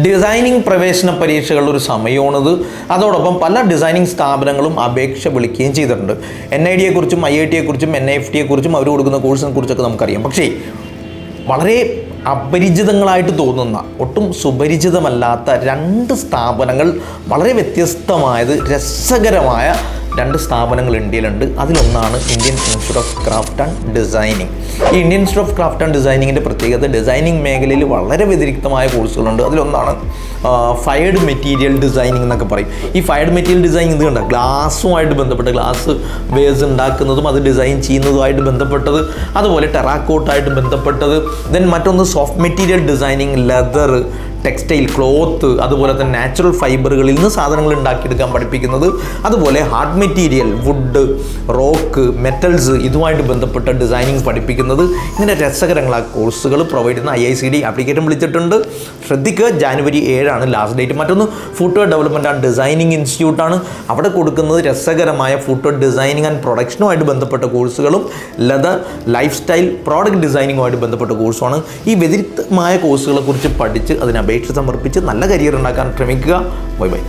Designing പ്രവേശന പരീക്ഷകളുടെ ഒരു സമയമാണിത്. അതോടൊപ്പം പല ഡിസൈനിങ് സ്ഥാപനങ്ങളും അപേക്ഷ വിളിക്കുകയും ചെയ്തിട്ടുണ്ട്. NID യെക്കുറിച്ചും IIT യെക്കുറിച്ചും NIFT യെക്കുറിച്ചും അവർ കൊടുക്കുന്ന കോഴ്സിനെ കുറിച്ചൊക്കെ നമുക്കറിയാം. പക്ഷേ വളരെ അപരിചിതങ്ങളായിട്ട് തോന്നുന്ന, ഒട്ടും സുപരിചിതമല്ലാത്ത രണ്ട് സ്ഥാപനങ്ങൾ, വളരെ വ്യത്യസ്തമായത് രസകരമായ രണ്ട് സ്ഥാപനങ്ങൾ ഇന്ത്യയിലുണ്ട്. അതിലൊന്നാണ് Indian institute of craft and designing. ഈ Indian institute of craft and ഡിസൈനിങ്ങിൻ്റെ പ്രത്യേകത ഡിസൈനിങ് മേഖലയിൽ വളരെ വ്യതിരിക്തമായ കോഴ്സുകളുണ്ട്. അതിലൊന്നാണ് ഫയർഡ് മെറ്റീരിയൽ ഡിസൈനിങ് എന്നൊക്കെ പറയും. ഈ ഫയർഡ് മെറ്റീരിയൽ ഡിസൈനിങ് ഇത് കണ്ട ഗ്ലാസുമായിട്ട് ബന്ധപ്പെട്ട്, ഗ്ലാസ് വേസ് ഉണ്ടാക്കുന്നതും അത് ഡിസൈൻ ചെയ്യുന്നതുമായിട്ട് ബന്ധപ്പെട്ടത്, അതുപോലെ ടെറാക്കോട്ടായിട്ട് ബന്ധപ്പെട്ടത്. ദെൻ മറ്റൊന്ന് soft material designing, leather, textile, cloth, അതുപോലെ തന്നെ നാച്ചുറൽ ഫൈബറുകളിൽ നിന്ന് സാധനങ്ങൾ ഉണ്ടാക്കിയെടുക്കാൻ പഠിപ്പിക്കുന്നത്. അതുപോലെ hard material, wood, rock, metals, ഇതുമായിട്ട് ബന്ധപ്പെട്ട ഡിസൈനിങ് പഠിപ്പിക്കുന്നത്. ഇങ്ങനെ രസകരങ്ങളായ കോഴ്സുകൾ പ്രൊവൈഡ് ചെയ്യുന്ന IICD ആപ്ലിക്കേഷൻ വിളിച്ചിട്ടുണ്ട്. ശ്രദ്ധിക്കുക, ജാനുവരി 7 ലാസ്റ്റ് ഡേറ്റ്. മറ്റൊന്ന് ഫുട്വെയർ ഡെവലപ്മെൻറ്റ് ആൻഡ് ഡിസൈനിങ് ഇൻസ്റ്റിറ്റ്യൂട്ടാണ്. അവിടെ കൊടുക്കുന്നത് രസകരമായ ഫുട്വെയർ ഡിസൈനിങ് ആൻഡ് പ്രൊഡക്ഷനുമായിട്ട് ബന്ധപ്പെട്ട കോഴ്സുകളും ലെതർ, ലൈഫ് സ്റ്റൈൽ, പ്രോഡക്റ്റ് ഡിസൈനിങ്ങുമായിട്ട് ബന്ധപ്പെട്ട കോഴ്സുമാണ്. ഈ വ്യതിരിക്തമായ കോഴ്സുകളെ കുറിച്ച് പഠിച്ച് അതിന് അപേക്ഷ സമർപ്പിച്ച് നല്ല കരിയർ ഉണ്ടാക്കാൻ ശ്രമിക്കുക. Bye bye.